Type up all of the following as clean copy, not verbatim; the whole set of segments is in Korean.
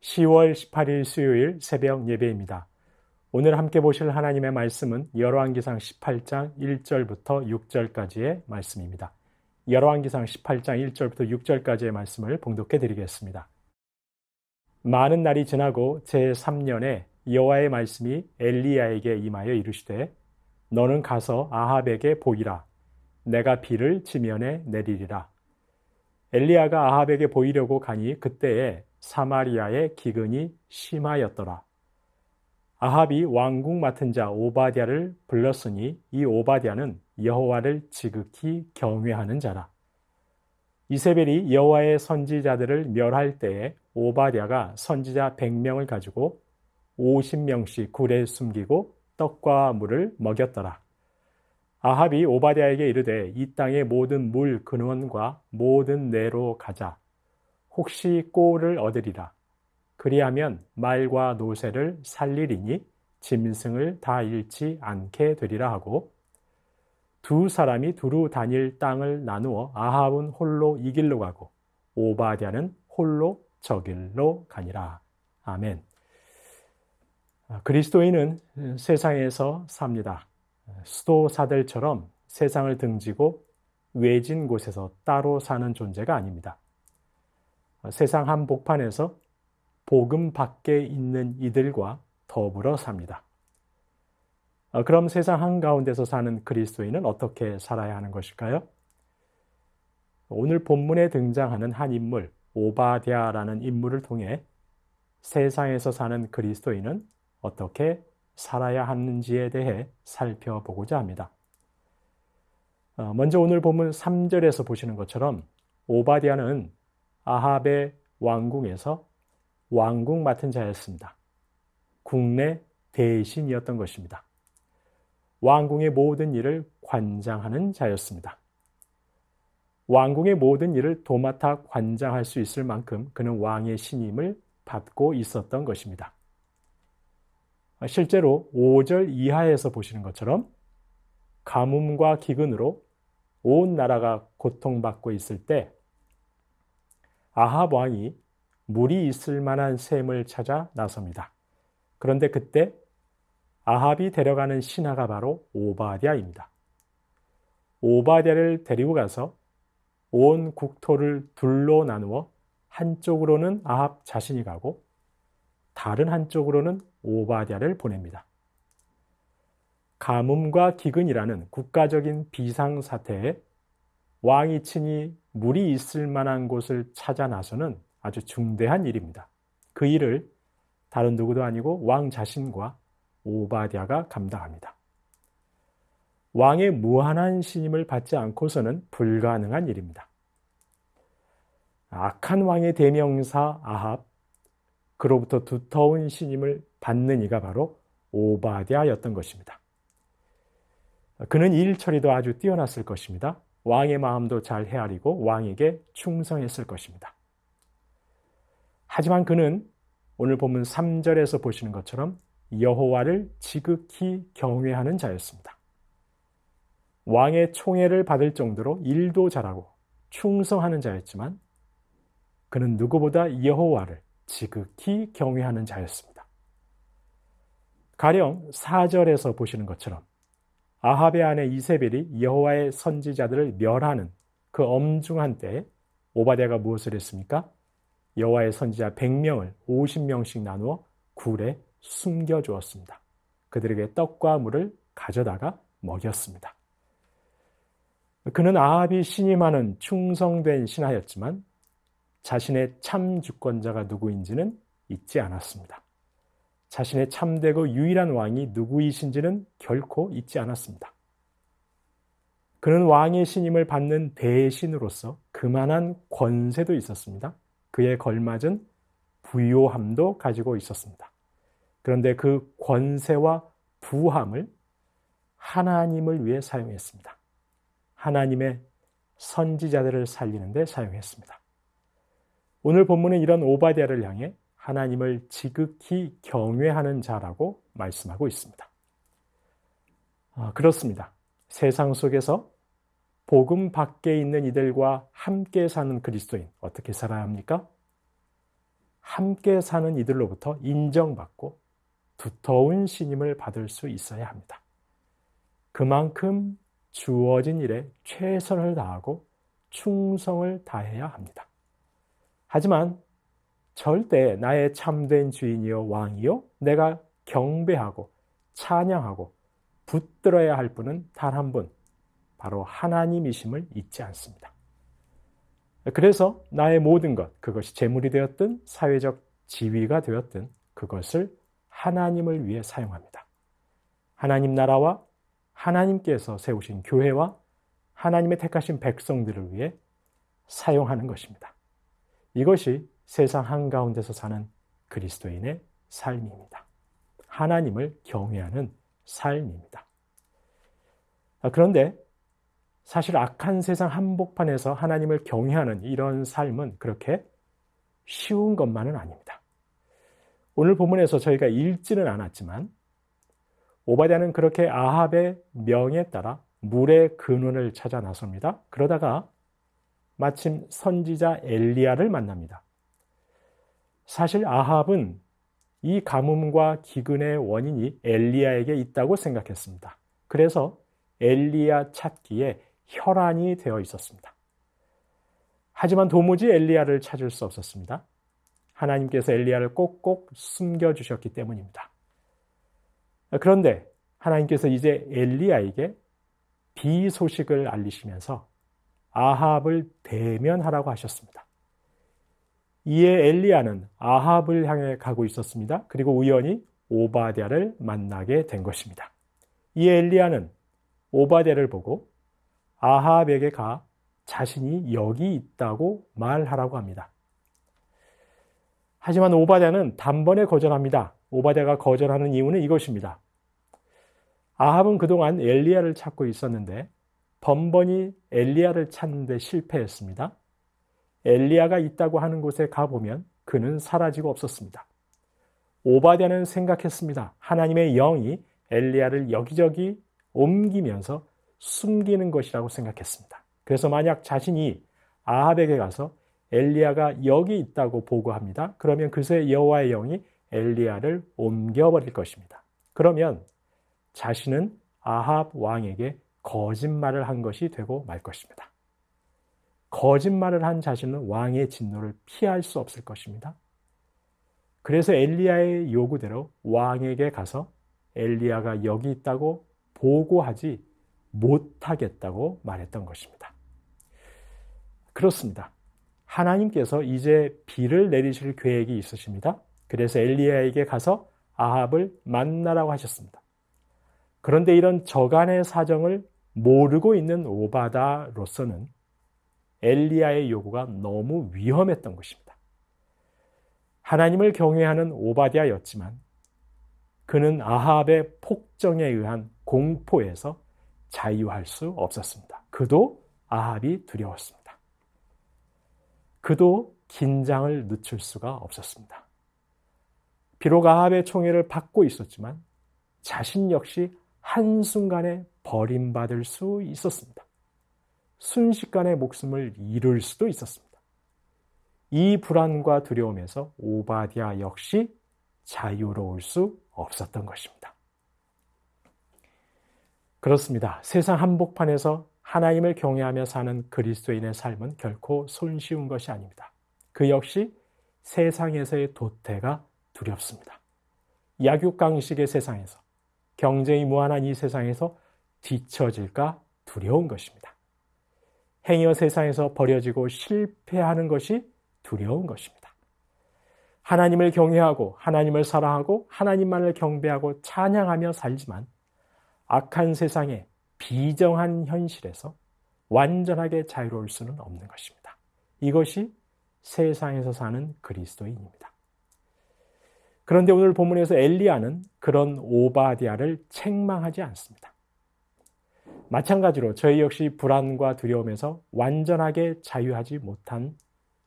10월 18일 수요일 새벽 예배입니다. 오늘 함께 보실 하나님의 말씀은 열왕기상 18장 1절부터 6절까지의 말씀입니다. 열왕기상 18장 1절부터 6절까지의 말씀을 봉독해 드리겠습니다. 많은 날이 지나고 제3년에 여호와의 말씀이 엘리야에게 임하여 이르시되 너는 가서 아합에게 보이라. 내가 비를 지면에 내리리라. 엘리야가 아합에게 보이려고 가니 그때에 사마리아의 기근이 심하였더라. 아합이 왕궁 맡은 자 오바댜를 불렀으니 이 오바댜는 여호와를 지극히 경외하는 자라. 이세벨이 여호와의 선지자들을 멸할 때에 오바댜가 선지자 100명을 가지고 50명씩 굴에 숨기고 떡과 물을 먹였더라. 아합이 오바댜에게 이르되 이 땅의 모든 물 근원과 모든 내로 가자. 혹시 꼴을 얻으리라. 그리하면 말과 노새를 살리리니 짐승을 다 잃지 않게 되리라 하고 두 사람이 두루 다닐 땅을 나누어 아합은 홀로 이 길로 가고 오바댜는 홀로 저 길로 가니라. 아멘. 그리스도인은 세상에서 삽니다. 수도사들처럼 세상을 등지고 외진 곳에서 따로 사는 존재가 아닙니다. 세상 한복판에서 복음 밖에 있는 이들과 더불어 삽니다. 그럼 세상 한가운데서 사는 그리스도인은 어떻게 살아야 하는 것일까요? 오늘 본문에 등장하는 한 인물, 오바댜라는 인물을 통해 세상에서 사는 그리스도인은 어떻게 살아야 하는지에 대해 살펴보고자 합니다. 먼저 오늘 본문 3절에서 보시는 것처럼 오바댜는 아합의 왕궁에서 왕궁 맡은 자였습니다. 국내 대신이었던 것입니다. 왕궁의 모든 일을 관장하는 자였습니다. 왕궁의 모든 일을 도맡아 관장할 수 있을 만큼 그는 왕의 신임을 받고 있었던 것입니다. 실제로 5절 이하에서 보시는 것처럼 가뭄과 기근으로 온 나라가 고통받고 있을 때 아합 왕이 물이 있을 만한 샘을 찾아 나섭니다. 그런데 그때 아합이 데려가는 신하가 바로 오바댜입니다. 오바댜를 데리고 가서 온 국토를 둘로 나누어 한쪽으로는 아합 자신이 가고 다른 한쪽으로는 오바댜를 보냅니다. 가뭄과 기근이라는 국가적인 비상사태에 왕이 친히 물이 있을 만한 곳을 찾아 나서는 아주 중대한 일입니다. 그 일을 다른 누구도 아니고 왕 자신과 오바댜가 감당합니다. 왕의 무한한 신임을 받지 않고서는 불가능한 일입니다. 악한 왕의 대명사 아합, 그로부터 두터운 신임을 받는 이가 바로 오바댜였던 것입니다. 그는 일 처리도 아주 뛰어났을 것입니다. 왕의 마음도 잘 헤아리고 왕에게 충성했을 것입니다. 하지만 그는 오늘 본문 3절에서 보시는 것처럼 여호와를 지극히 경외하는 자였습니다. 왕의 총애를 받을 정도로 일도 잘하고 충성하는 자였지만 그는 누구보다 여호와를 지극히 경외하는 자였습니다. 가령 4절에서 보시는 것처럼 아합의 아내 이세벨이 여호와의 선지자들을 멸하는 그 엄중한 때에 오바댜가 무엇을 했습니까? 여호와의 선지자 100명을 50명씩 나누어 굴에 숨겨주었습니다. 그들에게 떡과 물을 가져다가 먹였습니다. 그는 아합이 신임하는 충성된 신하였지만 자신의 참 주권자가 누구인지는 잊지 않았습니다. 자신의 참되고 유일한 왕이 누구이신지는 결코 잊지 않았습니다. 그는 왕의 신임을 받는 대신으로서 그만한 권세도 있었습니다. 그에 걸맞은 부요함도 가지고 있었습니다. 그런데 그 권세와 부함을 하나님을 위해 사용했습니다. 하나님의 선지자들을 살리는 데 사용했습니다. 오늘 본문은 이런 오바댜를 향해 하나님을 지극히 경외하는 자라고 말씀하고 있습니다. 그렇습니다. 세상 속에서 복음 밖에 있는 이들과 함께 사는 그리스도인 어떻게 살아야 합니까? 함께 사는 이들로부터 인정받고 두터운 신임을 받을 수 있어야 합니다. 그만큼 주어진 일에 최선을 다하고 충성을 다해야 합니다. 하지만 절대 나의 참된 주인이요 왕이요 내가 경배하고 찬양하고 붙들어야 할 분은 단 한 분, 바로 하나님이심을 잊지 않습니다. 그래서 나의 모든 것, 그것이 재물이 되었든 사회적 지위가 되었든 그것을 하나님을 위해 사용합니다. 하나님 나라와 하나님께서 세우신 교회와 하나님의 택하신 백성들을 위해 사용하는 것입니다. 이것이 세상 한가운데서 사는 그리스도인의 삶입니다. 하나님을 경외하는 삶입니다. 그런데 사실 악한 세상 한복판에서 하나님을 경외하는 이런 삶은 그렇게 쉬운 것만은 아닙니다. 오늘 본문에서 저희가 읽지는 않았지만 오바댜는 그렇게 아합의 명에 따라 물의 근원을 찾아 나섭니다. 그러다가 마침 선지자 엘리야를 만납니다. 사실 아합은 이 가뭄과 기근의 원인이 엘리야에게 있다고 생각했습니다. 그래서 엘리야 찾기에 혈안이 되어 있었습니다. 하지만 도무지 엘리야를 찾을 수 없었습니다. 하나님께서 엘리야를 꼭꼭 숨겨주셨기 때문입니다. 그런데 하나님께서 이제 엘리야에게 비 소식을 알리시면서 아합을 대면하라고 하셨습니다. 이에 엘리야는 아합을 향해 가고 있었습니다. 그리고 우연히 오바댜를 만나게 된 것입니다. 이에 엘리야는 오바댜를 보고 아합에게 가 자신이 여기 있다고 말하라고 합니다. 하지만 오바댜는 단번에 거절합니다. 오바댜가 거절하는 이유는 이것입니다. 아합은 그동안 엘리야를 찾고 있었는데 번번이 엘리야를 찾는 데 실패했습니다. 엘리야가 있다고 하는 곳에 가보면 그는 사라지고 없었습니다. 오바댜는 생각했습니다. 하나님의 영이 엘리야를 여기저기 옮기면서 숨기는 것이라고 생각했습니다. 그래서 만약 자신이 아합에게 가서 엘리야가 여기 있다고 보고합니다. 그러면 그새 여호와의 영이 엘리야를 옮겨버릴 것입니다. 그러면 자신은 아합 왕에게 거짓말을 한 것이 되고 말 것입니다. 거짓말을 한 자신은 왕의 진노를 피할 수 없을 것입니다. 그래서 엘리야의 요구대로 왕에게 가서 엘리야가 여기 있다고 보고하지 못하겠다고 말했던 것입니다. 그렇습니다. 하나님께서 이제 비를 내리실 계획이 있으십니다. 그래서 엘리야에게 가서 아합을 만나라고 하셨습니다. 그런데 이런 저간의 사정을 모르고 있는 오바다로서는 엘리야의 요구가 너무 위험했던 것입니다. 하나님을 경외하는 오바댜였지만 그는 아합의 폭정에 의한 공포에서 자유할 수 없었습니다. 그도 아합이 두려웠습니다. 그도 긴장을 늦출 수가 없었습니다. 비록 아합의 총애를 받고 있었지만 자신 역시 한순간에 버림받을 수 있었습니다. 순식간에 목숨을 잃을 수도 있었습니다. 이 불안과 두려움에서 오바댜 역시 자유로울 수 없었던 것입니다. 그렇습니다. 세상 한복판에서 하나님을 경외하며 사는 그리스도인의 삶은 결코 손쉬운 것이 아닙니다. 그 역시 세상에서의 도태가 두렵습니다. 약육강식의 세상에서, 경쟁이 무한한 이 세상에서 뒤처질까 두려운 것입니다. 행여 세상에서 버려지고 실패하는 것이 두려운 것입니다. 하나님을 경외하고 하나님을 사랑하고 하나님만을 경배하고 찬양하며 살지만 악한 세상에 비정한 현실에서 완전하게 자유로울 수는 없는 것입니다. 이것이 세상에서 사는 그리스도인입니다. 그런데 오늘 본문에서 엘리야는 그런 오바댜를 책망하지 않습니다. 마찬가지로 저희 역시 불안과 두려움에서 완전하게 자유하지 못한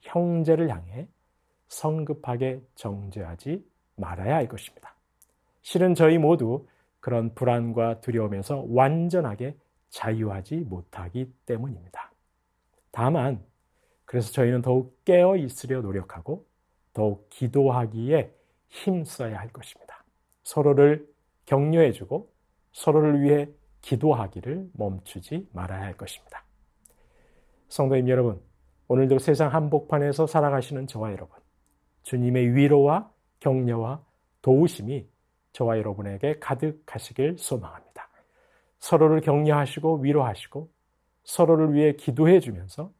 형제를 향해 성급하게 정죄하지 말아야 할 것입니다. 실은 저희 모두 그런 불안과 두려움에서 완전하게 자유하지 못하기 때문입니다. 다만 그래서 저희는 더욱 깨어 있으려 노력하고 더욱 기도하기에 힘써야 할 것입니다. 서로를 격려해주고 서로를 위해 기도하기를 멈추지 말아야 할 것입니다. 성도님 여러분, 오늘도 세상 한복판에서 살아가시는 저와 여러분, 주님의 위로와 격려와 도우심이 저와 여러분에게 가득하시길 소망합니다. 서로를 격려하시고 위로하시고 서로를 위해 기도해 주면서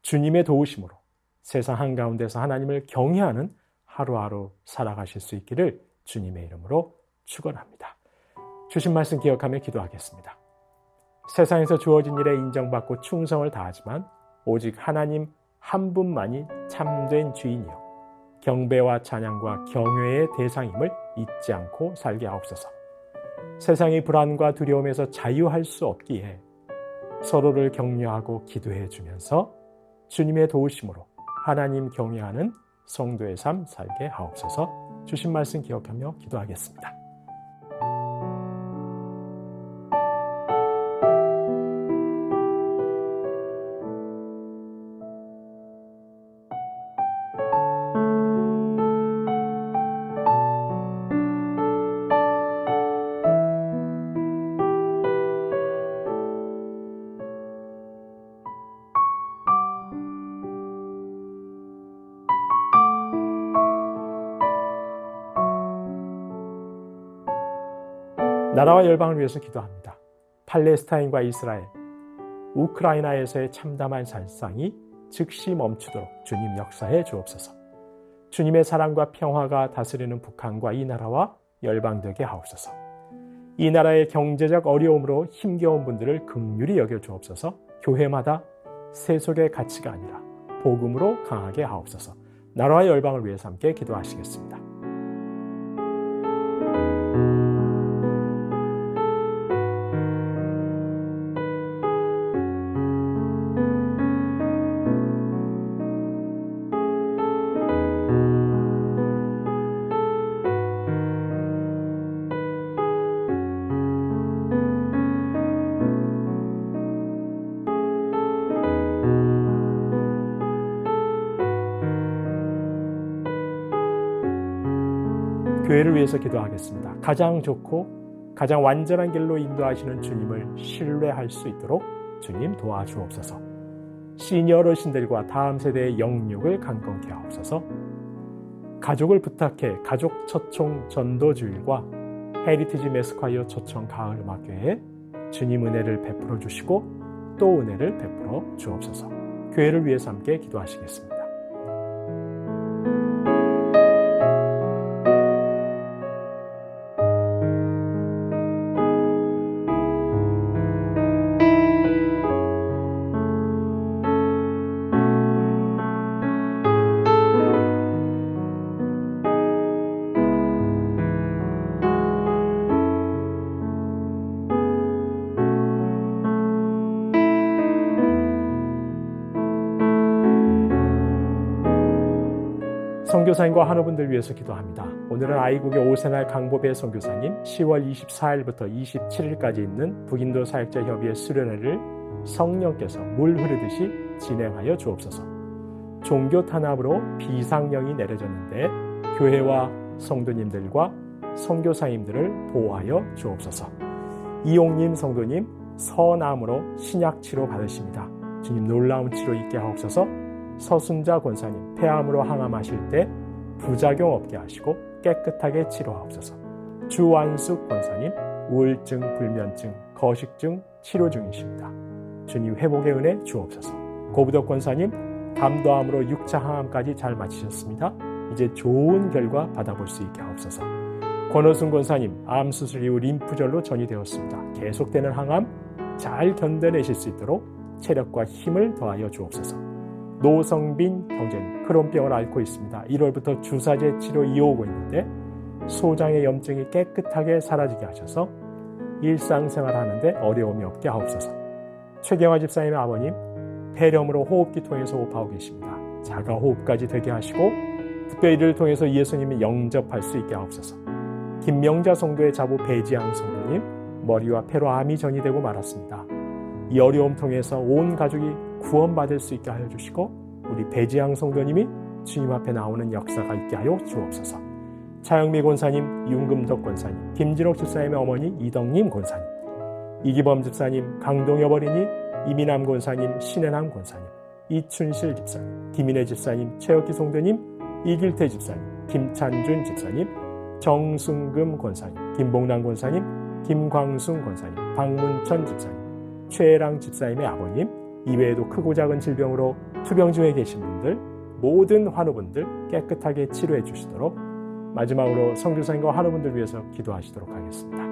주님의 도우심으로 세상 한가운데서 하나님을 경외하는 하루하루 살아가실 수 있기를 주님의 이름으로 축원합니다. 주신 말씀 기억하며 기도하겠습니다. 세상에서 주어진 일에 인정받고 충성을 다하지만 오직 하나님 한 분만이 참된 주인이요 경배와 찬양과 경외의 대상임을 잊지 않고 살게 하옵소서. 세상의 불안과 두려움에서 자유할 수 없기에 서로를 격려하고 기도해 주면서 주님의 도우심으로 하나님 경외하는 성도의 삶 살게 하옵소서. 주신 말씀 기억하며 기도하겠습니다. 나라와 열방을 위해서 기도합니다. 팔레스타인과 이스라엘, 우크라이나에서의 참담한 살상이 즉시 멈추도록 주님 역사해 주옵소서. 주님의 사랑과 평화가 다스리는 북한과 이 나라와 열방되게 하옵소서. 이 나라의 경제적 어려움으로 힘겨운 분들을 긍휼히 여겨 주옵소서. 교회마다 세속의 가치가 아니라 복음으로 강하게 하옵소서. 나라와 열방을 위해서 함께 기도하시겠습니다. 교회를 위해서 기도하겠습니다. 가장 좋고 가장 완전한 길로 인도하시는 주님을 신뢰할 수 있도록 주님 도와주옵소서. 시니어 어르신들과 다음 세대의 영육을 강건케 하옵소서. 가족을 부탁해 가족 초청 전도주일과 헤리티지 메스콰이어 초청 가을 음악회에 주님 은혜를 베풀어 주시고 또 은혜를 베풀어 주옵소서. 교회를 위해서 함께 기도하시겠습니다. 선교사님과 환우분들 위해서 기도합니다. 오늘은 아이국의 오세날 강보배 선교사님 10월 24일부터 27일까지 있는 북인도 사역자 협의회 수련회를 성령께서 물 흐르듯이 진행하여 주옵소서. 종교 탄압으로 비상령이 내려졌는데 교회와 성도님들과 선교사님들을 보호하여 주옵소서. 이용님 성도님 선암으로 신약 치료 받으십니다. 주님 놀라운 치료 있게 하옵소서. 서순자 권사님 폐암으로 항암하실 때 부작용 없게 하시고 깨끗하게 치료하옵소서. 주완숙 권사님 우울증, 불면증, 거식증 치료 중이십니다. 주님 회복의 은혜 주옵소서. 고부덕 권사님 담도암으로 6차 항암까지 잘 마치셨습니다. 이제 좋은 결과 받아볼 수 있게 하옵소서. 권호순 권사님 암 수술 이후 림프절로 전이되었습니다. 계속되는 항암 잘 견뎌내실 수 있도록 체력과 힘을 더하여 주옵소서. 노성빈 형제님 크론병을 앓고 있습니다. 1월부터 주사제 치료 이어오고 있는데 소장의 염증이 깨끗하게 사라지게 하셔서 일상생활 하는데 어려움이 없게 하옵소서. 최경화 집사님의 아버님 폐렴으로 호흡기 통해서 호흡하고 계십니다. 자가호흡까지 되게 하시고 특별히 이를 통해서 예수님이 영접할 수 있게 하옵소서. 김명자 성도의 자부 배지양 성도님 머리와 폐로 암이 전이되고 말았습니다. 이 어려움 통해서 온 가족이 구원받을 수 있게 하여 주시고 우리 배지양 성도님이 주님 앞에 나오는 역사가 있게 하여 주옵소서. 차영미 권사님, 윤금덕 권사님, 김진옥 집사님의 어머니 이덕님 권사님, 이기범 집사님, 강동엽 어린이, 이민남 권사님, 신혜남 권사님, 이춘실 집사님, 김인혜 집사님, 최혁기 송도님, 이길태 집사님, 김찬준 집사님, 정순금 권사님, 김봉남 권사님, 김광순 권사님, 박문천 집사님, 최랑 집사님의 아버님, 이외에도 크고 작은 질병으로 투병 중에 계신 분들, 모든 환우분들 깨끗하게 치료해 주시도록, 마지막으로 선교사님과 환우분들 위해서 기도하시도록 하겠습니다.